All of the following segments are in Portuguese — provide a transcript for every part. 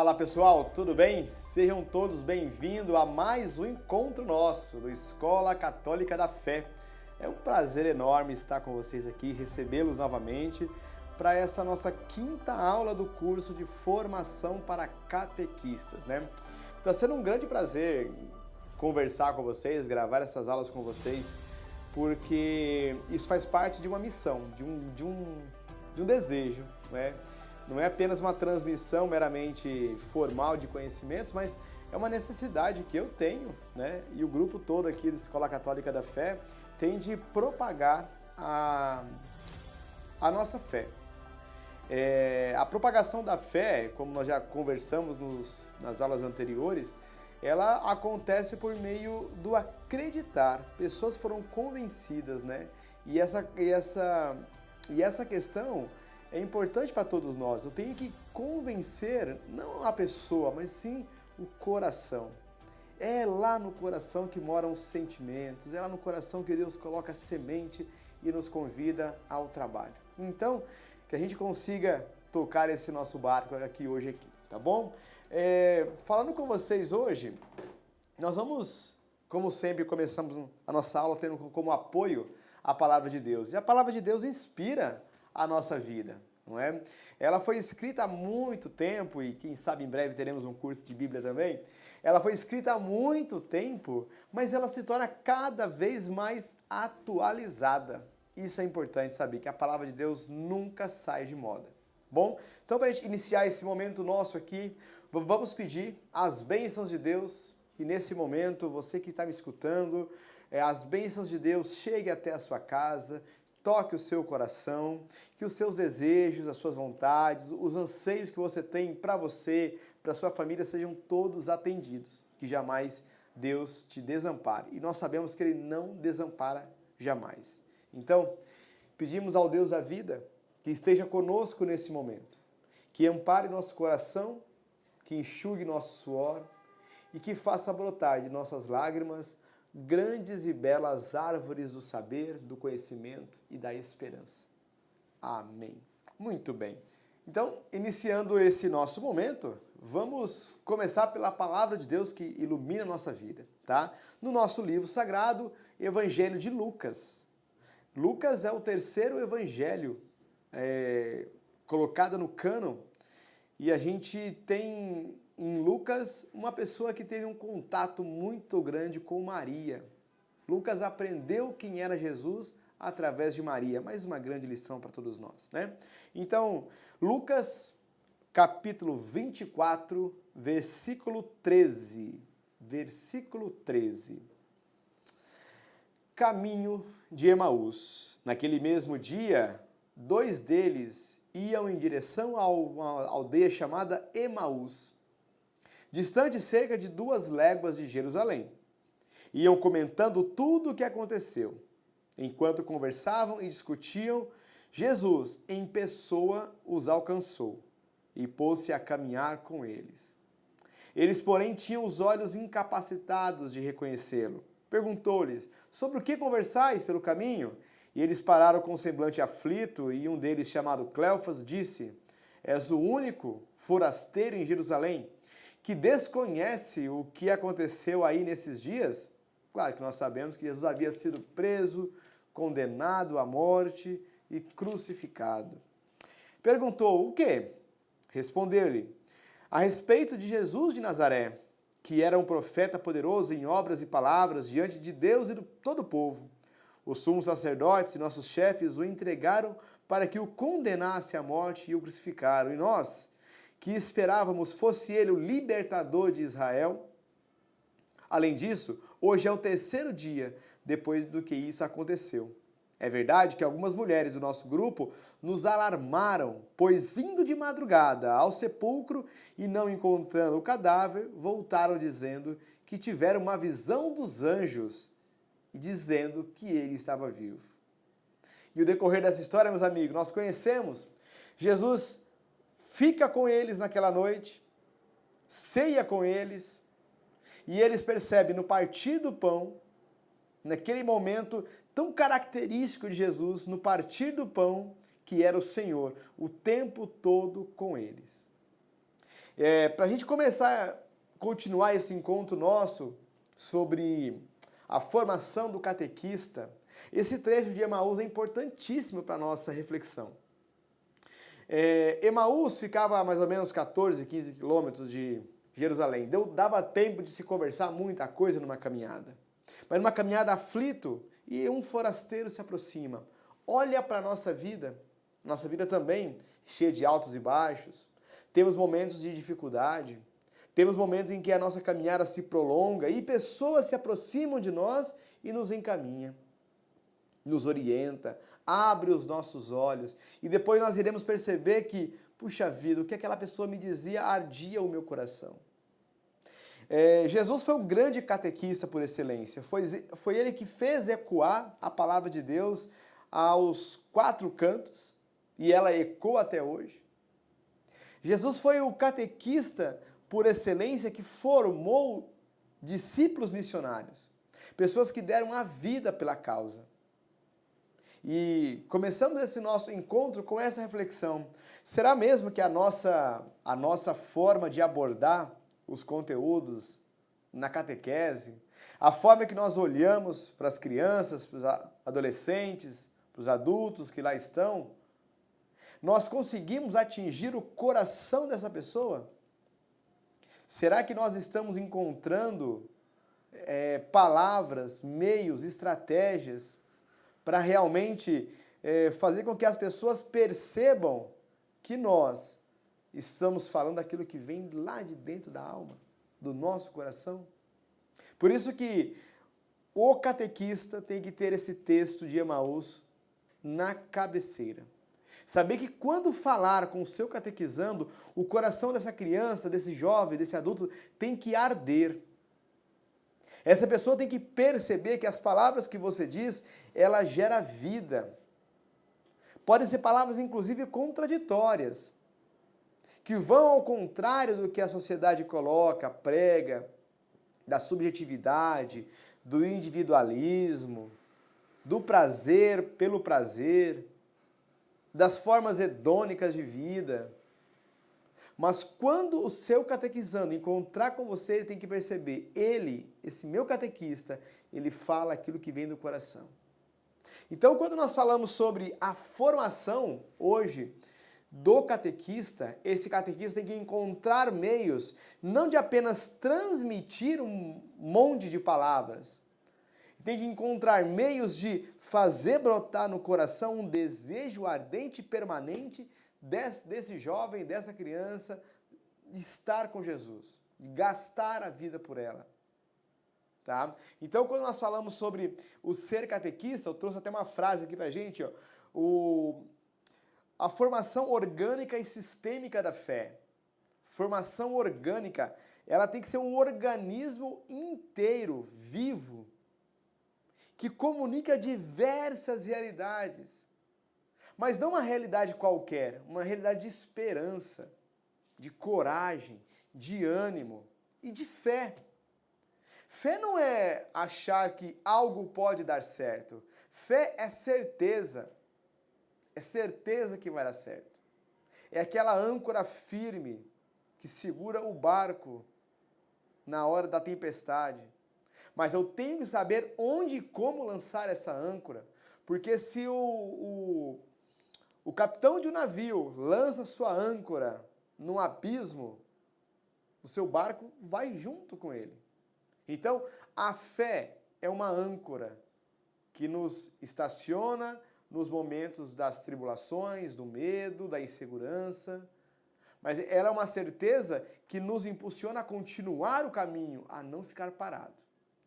Fala pessoal, tudo bem? Sejam todos bem-vindos a mais um encontro nosso do Escola Católica da Fé. É um prazer enorme estar com vocês aqui, recebê-los novamente para essa nossa quinta aula do curso de formação para catequistas, né? Está sendo um grande prazer conversar com vocês, gravar essas aulas com vocês, porque isso faz parte de uma missão, de um desejo, né? Não é apenas uma transmissão meramente formal de conhecimentos, mas é uma necessidade que eu tenho, né? E o grupo todo aqui da Escola Católica da Fé tem de propagar a nossa fé. A propagação da fé, como nós já conversamos nas aulas anteriores, ela acontece por meio do acreditar. Pessoas foram convencidas, né? E essa questão é importante para todos nós. Eu tenho que convencer não a pessoa, mas sim o coração. É lá no coração que moram os sentimentos, é lá no coração que Deus coloca a semente e nos convida ao trabalho. Então, que a gente consiga tocar esse nosso barco hoje, tá bom? Falando com vocês hoje, nós vamos, como sempre, começamos a nossa aula tendo como apoio a Palavra de Deus. E a Palavra de Deus inspira a nossa vida, não é? Ela foi escrita há muito tempo, e quem sabe em breve teremos um curso de Bíblia também. Ela foi escrita há muito tempo, mas ela se torna cada vez mais atualizada. Isso é importante saber, que a Palavra de Deus nunca sai de moda. Bom, então para a gente iniciar esse momento nosso aqui, vamos pedir as bênçãos de Deus, e nesse momento, você que está me escutando, as bênçãos de Deus cheguem até a sua casa, toque o seu coração, que os seus desejos, as suas vontades, os anseios que você tem para você, para sua família, sejam todos atendidos. Que jamais Deus te desampare. E nós sabemos que Ele não desampara jamais. Então, pedimos ao Deus da vida que esteja conosco nesse momento, que ampare nosso coração, que enxugue nosso suor e que faça brotar de nossas lágrimas grandes e belas árvores do saber, do conhecimento e da esperança. Amém. Muito bem. Então, iniciando esse nosso momento, vamos começar pela Palavra de Deus que ilumina a nossa vida, tá? No nosso livro sagrado, Evangelho de Lucas. Lucas é o terceiro evangelho colocado no cânon, e a gente tem em Lucas uma pessoa que teve um contato muito grande com Maria. Lucas aprendeu quem era Jesus através de Maria. Mais uma grande lição para todos nós, né? Então, Lucas, capítulo 24, versículo 13. Versículo 13. Caminho de Emaús. Naquele mesmo dia, dois deles iam em direção a uma aldeia chamada Emaús, distante cerca de 2 léguas de Jerusalém. Iam comentando tudo o que aconteceu. Enquanto conversavam e discutiam, Jesus, em pessoa, os alcançou e pôs-se a caminhar com eles. Eles, porém, tinham os olhos incapacitados de reconhecê-lo. Perguntou-lhes: sobre o que conversais pelo caminho? E eles pararam com um semblante aflito, e um deles, chamado Cleofas, disse: és o único forasteiro em Jerusalém que desconhece o que aconteceu aí nesses dias? Claro que nós sabemos que Jesus havia sido preso, condenado à morte e crucificado. Perguntou: o quê? Respondeu-lhe: a respeito de Jesus de Nazaré, que era um profeta poderoso em obras e palavras diante de Deus e de todo o povo. Os sumos sacerdotes e nossos chefes o entregaram para que o condenasse à morte e o crucificaram. E nós, que esperávamos fosse ele o libertador de Israel. Além disso, hoje é o 3º dia depois do que isso aconteceu. É verdade que algumas mulheres do nosso grupo nos alarmaram, pois indo de madrugada ao sepulcro e não encontrando o cadáver, voltaram dizendo que tiveram uma visão dos anjos e dizendo que ele estava vivo. E o decorrer dessa história, meus amigos, nós conhecemos. Jesus fica com eles naquela noite, ceia com eles, e eles percebem no partir do pão, naquele momento tão característico de Jesus, no partir do pão, que era o Senhor, o tempo todo com eles. Para a gente começar a continuar esse encontro nosso sobre a formação do catequista, esse trecho de Emaús é importantíssimo para a nossa reflexão. Emaús ficava a mais ou menos 14, 15 quilômetros de Jerusalém. Dava tempo de se conversar muita coisa numa caminhada. Mas numa caminhada aflito, e um forasteiro se aproxima. Olha para a nossa vida também cheia de altos e baixos. Temos momentos de dificuldade, temos momentos em que a nossa caminhada se prolonga e pessoas se aproximam de nós e nos encaminha, nos orienta, abre os nossos olhos e depois nós iremos perceber que, puxa vida, o que aquela pessoa me dizia ardia o meu coração. Jesus foi um grande catequista por excelência, foi ele que fez ecoar a palavra de Deus aos quatro cantos e ela ecoa até hoje. Jesus foi o catequista por excelência que formou discípulos missionários, pessoas que deram a vida pela causa. E começamos esse nosso encontro com essa reflexão. Será mesmo que a nossa forma de abordar os conteúdos na catequese, a forma que nós olhamos para as crianças, para os adolescentes, para os adultos que lá estão, nós conseguimos atingir o coração dessa pessoa? Será que nós estamos encontrando palavras, meios, estratégias para realmente fazer com que as pessoas percebam que nós estamos falando daquilo que vem lá de dentro da alma, do nosso coração? Por isso que o catequista tem que ter esse texto de Emaús na cabeceira. Saber que quando falar com o seu catequizando, o coração dessa criança, desse jovem, desse adulto tem que arder. Essa pessoa tem que perceber que as palavras que você diz, ela gera vida. Podem ser palavras, inclusive, contraditórias, que vão ao contrário do que a sociedade coloca, prega, da subjetividade, do individualismo, do prazer pelo prazer, das formas hedônicas de vida. Mas quando o seu catequizando encontrar com você, ele tem que perceber, esse meu catequista, ele fala aquilo que vem do coração. Então, quando nós falamos sobre a formação hoje do catequista, esse catequista tem que encontrar meios, não de apenas transmitir um monte de palavras, tem que encontrar meios de fazer brotar no coração um desejo ardente e permanente desse jovem, dessa criança, de estar com Jesus, de gastar a vida por ela. Tá? Então, quando nós falamos sobre o ser catequista, eu trouxe até uma frase aqui pra gente, a formação orgânica e sistêmica da fé. Formação orgânica, ela tem que ser um organismo inteiro, vivo, que comunica diversas realidades, mas não uma realidade qualquer, uma realidade de esperança, de coragem, de ânimo e de fé. Fé não é achar que algo pode dar certo. Fé é certeza que vai dar certo. É aquela âncora firme que segura o barco na hora da tempestade. Mas eu tenho que saber onde e como lançar essa âncora, porque se o capitão de um navio lança sua âncora num abismo, o seu barco vai junto com ele. Então, a fé é uma âncora que nos estaciona nos momentos das tribulações, do medo, da insegurança, mas ela é uma certeza que nos impulsiona a continuar o caminho, a não ficar parado.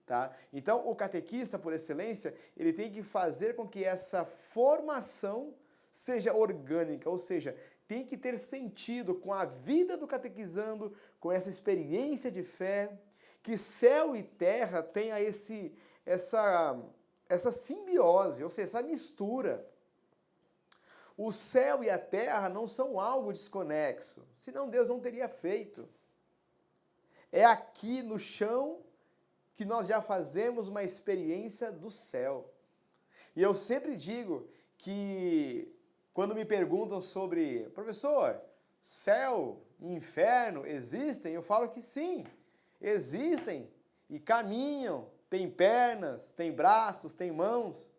Tá? Então, o catequista, por excelência, ele tem que fazer com que essa formação seja orgânica, ou seja, tem que ter sentido com a vida do catequizando, com essa experiência de fé, que céu e terra tenha essa simbiose, ou seja, essa mistura. O céu e a terra não são algo desconexo, senão Deus não teria feito. É aqui no chão que nós já fazemos uma experiência do céu. E eu sempre digo que, quando me perguntam sobre, professor, céu e inferno existem? Eu falo que sim, existem e caminham, têm pernas, têm braços, têm mãos.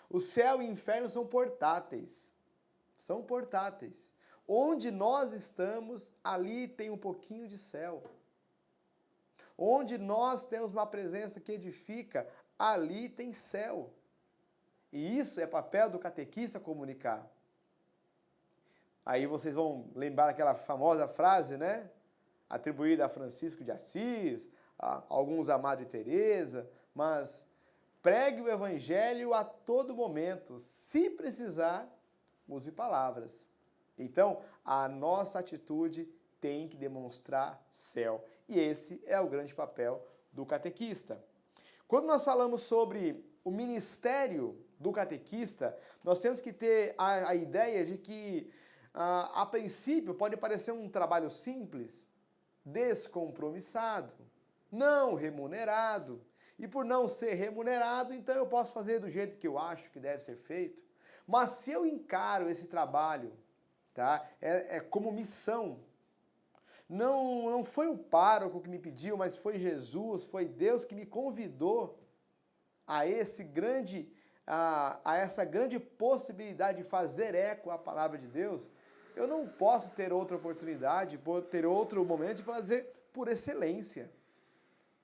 O céu e o inferno são portáteis. São portáteis. Onde nós estamos, ali tem um pouquinho de céu. Onde nós temos uma presença que edifica, ali tem céu. E isso é papel do catequista comunicar. Aí vocês vão lembrar aquela famosa frase, né? Atribuída a Francisco de Assis, a alguns a Madre Teresa, mas pregue o evangelho a todo momento. Se precisar, use palavras. Então, a nossa atitude tem que demonstrar céu. E esse é o grande papel do catequista. Quando nós falamos sobre o ministério do catequista, nós temos que ter a ideia de que, a princípio, pode parecer um trabalho simples, descompromissado, não remunerado. E por não ser remunerado, então eu posso fazer do jeito que eu acho que deve ser feito. Mas se eu encaro esse trabalho, tá, como missão, não foi o pároco que me pediu, mas foi Jesus, foi Deus que me convidou a essa grande possibilidade de fazer eco à palavra de Deus, eu não posso ter outra oportunidade, ter outro momento de fazer por excelência.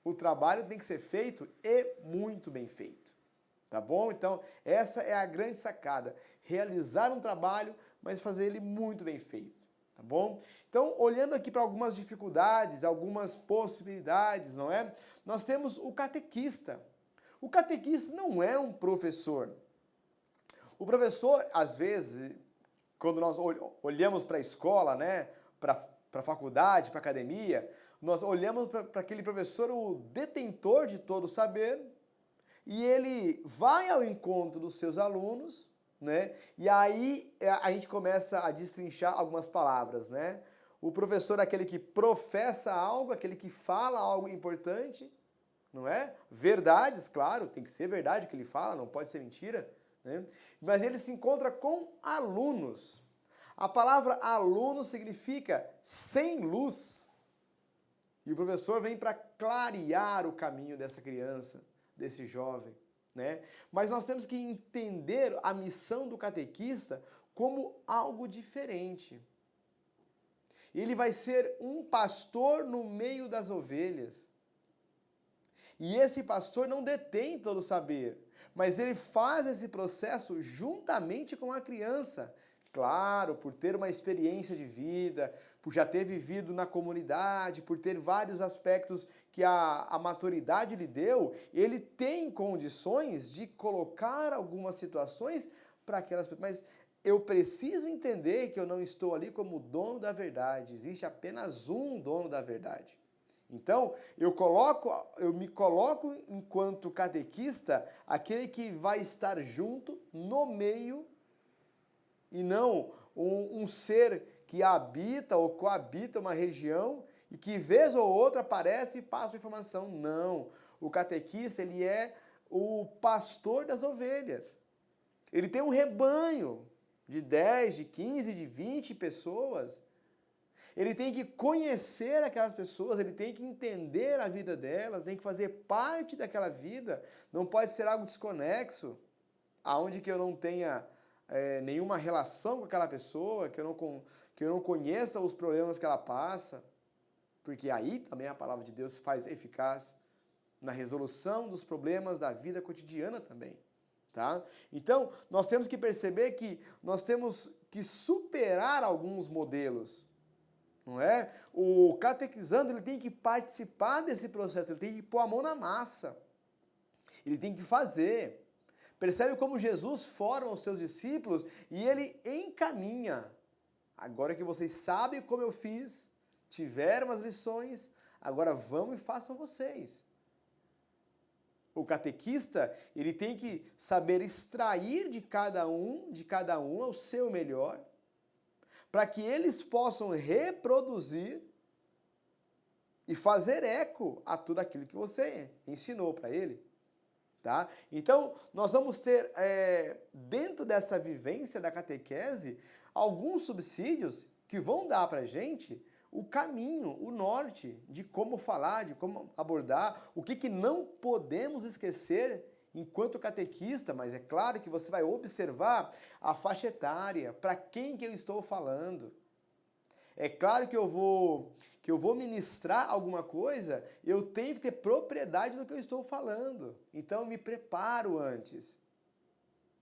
O trabalho tem que ser feito e muito bem feito. Tá bom? Então, essa é a grande sacada. Realizar um trabalho, mas fazer ele muito bem feito. Tá bom? Então, olhando aqui para algumas dificuldades, algumas possibilidades, não é? Nós temos o catequista. O catequista não é um professor. O professor, às vezes, quando nós olhamos para a escola, né, para a faculdade, para a academia, nós olhamos para aquele professor, o detentor de todo o saber, e ele vai ao encontro dos seus alunos, né? E aí a gente começa a destrinchar algumas palavras, né? O professor é aquele que professa algo, aquele que fala algo importante, não é? Verdades, claro, tem que ser verdade o que ele fala, não pode ser mentira, né? Mas ele se encontra com alunos. A palavra aluno significa sem luz. E o professor vem para clarear o caminho dessa criança, desse jovem, né? Mas nós temos que entender a missão do catequista como algo diferente. Ele vai ser um pastor no meio das ovelhas. E esse pastor não detém todo o saber, mas ele faz esse processo juntamente com a criança. Claro, por ter uma experiência de vida, por já ter vivido na comunidade, por ter vários aspectos que a maturidade lhe deu, ele tem condições de colocar algumas situações para aquelas pessoas. Mas eu preciso entender que eu não estou ali como dono da verdade, existe apenas um dono da verdade. Então, eu me coloco enquanto catequista, aquele que vai estar junto no meio e não um ser que habita ou coabita uma região e que vez ou outra aparece e passa informação. Não, o catequista ele é o pastor das ovelhas. Ele tem um rebanho de 10, de 15, de 20 pessoas. Ele tem que conhecer aquelas pessoas, ele tem que entender a vida delas, tem que fazer parte daquela vida. Não pode ser algo desconexo, aonde que eu não tenha nenhuma relação com aquela pessoa, que eu não conheça os problemas que ela passa, porque aí também a palavra de Deus se faz eficaz na resolução dos problemas da vida cotidiana também. Tá? Então, nós temos que perceber que nós temos que superar alguns modelos. Não é? O catequizando ele tem que participar desse processo, ele tem que pôr a mão na massa, ele tem que fazer. Percebe como Jesus forma os seus discípulos e ele encaminha. Agora que vocês sabem como eu fiz, tiveram as lições, agora vão e façam vocês. O catequista ele tem que saber extrair de cada um o seu melhor, para que eles possam reproduzir e fazer eco a tudo aquilo que você ensinou para ele. Tá? Então, nós vamos ter, dentro dessa vivência da catequese, alguns subsídios que vão dar para a gente o caminho, o norte de como falar, de como abordar, o que não podemos esquecer enquanto catequista, mas é claro que você vai observar a faixa etária, para quem que eu estou falando. É claro que eu vou ministrar alguma coisa, eu tenho que ter propriedade do que eu estou falando. Então eu me preparo antes.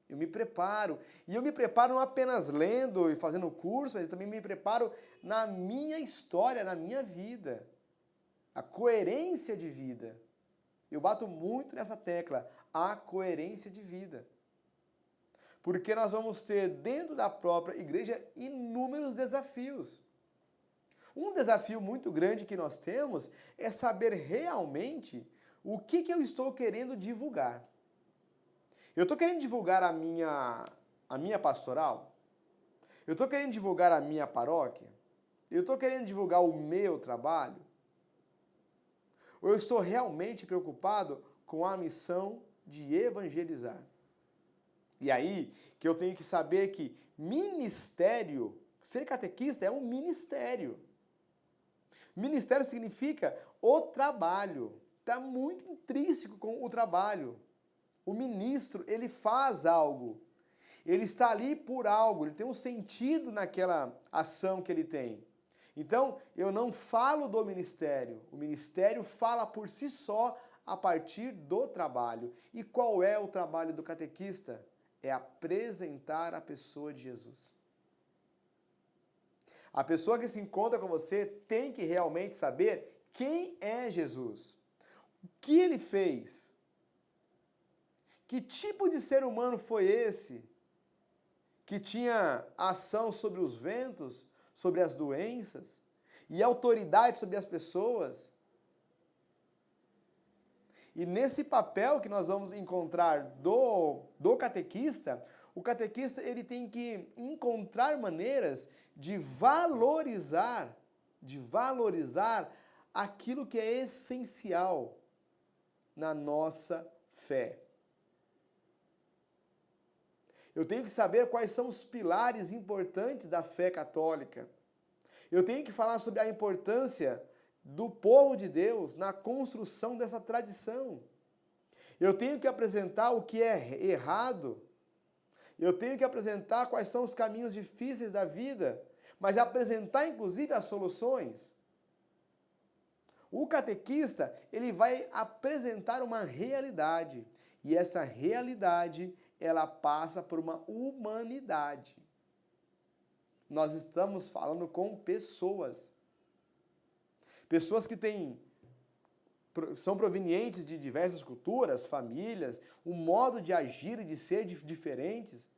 Eu me preparo. E eu me preparo não apenas lendo e fazendo curso, mas eu também me preparo na minha história, na minha vida. A coerência de vida. Eu bato muito nessa tecla, a coerência de vida. Porque nós vamos ter dentro da própria igreja inúmeros desafios. Um desafio muito grande que nós temos é saber realmente o que eu estou querendo divulgar. Eu estou querendo divulgar a minha pastoral? Eu estou querendo divulgar a minha paróquia? Eu estou querendo divulgar o meu trabalho? Ou eu estou realmente preocupado com a missão de evangelizar? E aí que eu tenho que saber que ministério, ser catequista é um ministério. Ministério significa o trabalho. Está muito intrínseco com o trabalho. O ministro, ele faz algo. Ele está ali por algo, ele tem um sentido naquela ação que ele tem. Então, eu não falo do ministério. O ministério fala por si só a partir do trabalho. E qual é o trabalho do catequista? É apresentar a pessoa de Jesus. A pessoa que se encontra com você tem que realmente saber quem é Jesus. O que ele fez? Que tipo de ser humano foi esse que tinha ação sobre os ventos, sobre as doenças e autoridade sobre as pessoas? E nesse papel que nós vamos encontrar do catequista, o catequista ele tem que encontrar maneiras de valorizar aquilo que é essencial na nossa fé. Eu tenho que saber quais são os pilares importantes da fé católica. Eu tenho que falar sobre a importância do povo de Deus na construção dessa tradição. Eu tenho que apresentar o que é errado. Eu tenho que apresentar quais são os caminhos difíceis da vida, mas apresentar inclusive as soluções. O catequista, ele vai apresentar uma realidade, e essa realidade, ela passa por uma humanidade. Nós estamos falando com pessoas. Pessoas que são provenientes de diversas culturas, famílias, um modo de agir e de ser diferentes.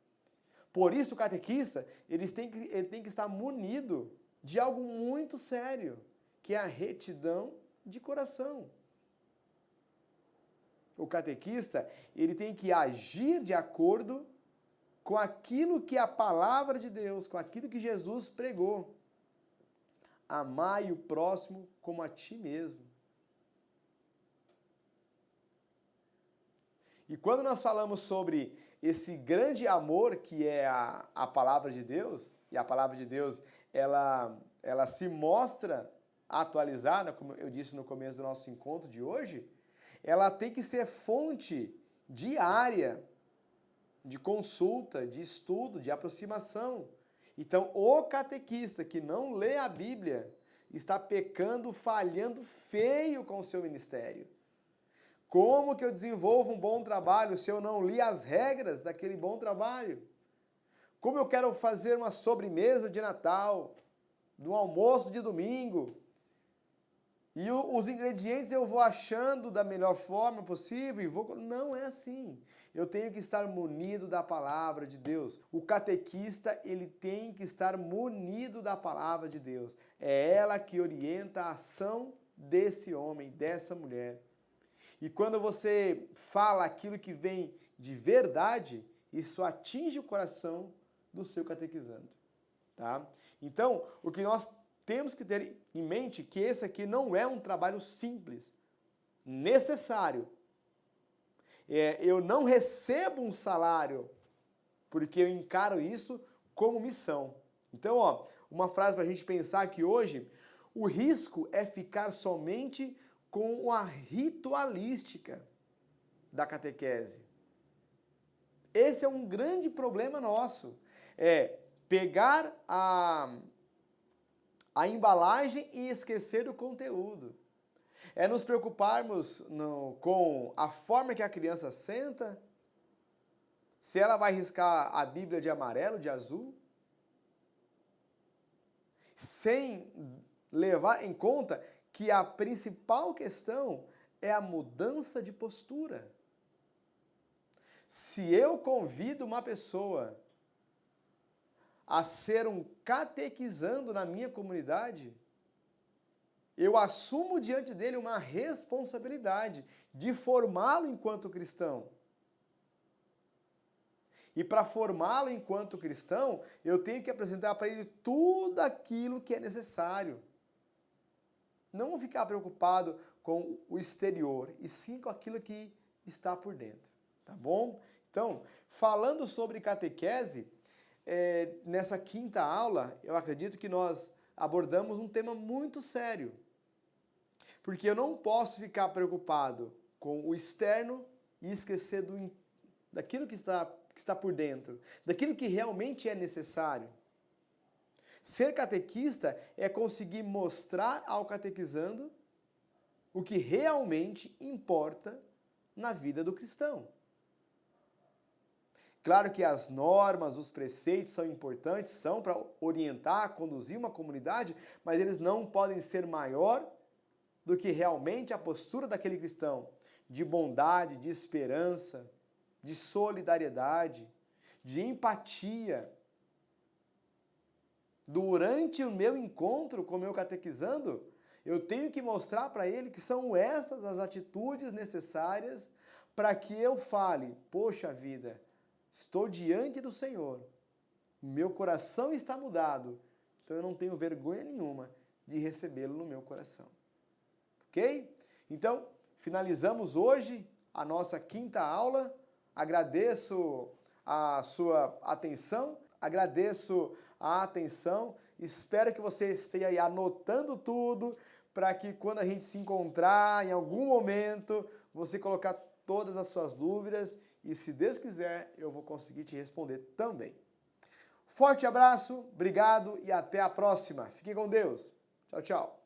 Por isso o catequista, ele tem que estar munido de algo muito sério, que é a retidão de coração. O catequista, ele tem que agir de acordo com aquilo que a palavra de Deus, com aquilo que Jesus pregou. Amai o próximo como a ti mesmo. E quando nós falamos sobre esse grande amor que é a palavra de Deus, e a palavra de Deus, ela se mostra atualizada, como eu disse no começo do nosso encontro de hoje, ela tem que ser fonte diária de consulta, de estudo, de aproximação. Então, o catequista que não lê a Bíblia está pecando, falhando feio com o seu ministério. Como que eu desenvolvo um bom trabalho se eu não li as regras daquele bom trabalho? Como eu quero fazer uma sobremesa de Natal, um almoço de domingo, e os ingredientes eu vou achando da melhor forma possível e Não é assim. Eu tenho que estar munido da palavra de Deus. O catequista, ele tem que estar munido da palavra de Deus. É ela que orienta a ação desse homem, dessa mulher. E quando você fala aquilo que vem de verdade, isso atinge o coração do seu catequizando. Tá? Então, o que nós temos que ter em mente que esse aqui não é um trabalho simples, necessário. Eu não recebo um salário, porque eu encaro isso como missão. Então, uma frase para a gente pensar aqui hoje: O risco é ficar somente com a ritualística da catequese. Esse é um grande problema nosso. É pegar a embalagem e esquecer o conteúdo. É nos preocuparmos com a forma que a criança senta, se ela vai riscar a Bíblia de amarelo, de azul, sem levar em conta que a principal questão é a mudança de postura. Se eu convido uma pessoa a ser um catequizando na minha comunidade, eu assumo diante dele uma responsabilidade de formá-lo enquanto cristão. E para formá-lo enquanto cristão, eu tenho que apresentar para ele tudo aquilo que é necessário. Não ficar preocupado com o exterior, e sim com aquilo que está por dentro. Tá bom? Então, falando sobre catequese, nessa quinta aula, eu acredito que nós abordamos um tema muito sério. Porque eu não posso ficar preocupado com o externo e esquecer daquilo que está por dentro, daquilo que realmente é necessário. Ser catequista é conseguir mostrar ao catequizando o que realmente importa na vida do cristão. Claro que as normas, os preceitos são importantes, são para orientar, conduzir uma comunidade, mas eles não podem ser maior do que realmente a postura daquele cristão, de bondade, de esperança, de solidariedade, de empatia. Durante o meu encontro com o meu catequizando, eu tenho que mostrar para ele que são essas as atitudes necessárias para que eu fale, poxa vida, estou diante do Senhor, meu coração está mudado, então eu não tenho vergonha nenhuma de recebê-lo no meu coração. Ok? Então, finalizamos hoje a nossa quinta aula. Agradeço a sua atenção, espero que você esteja aí anotando tudo, para que quando a gente se encontrar em algum momento, você colocar todas as suas dúvidas e, se Deus quiser, eu vou conseguir te responder também. Forte abraço, obrigado e até a próxima. Fiquem com Deus. Tchau, tchau.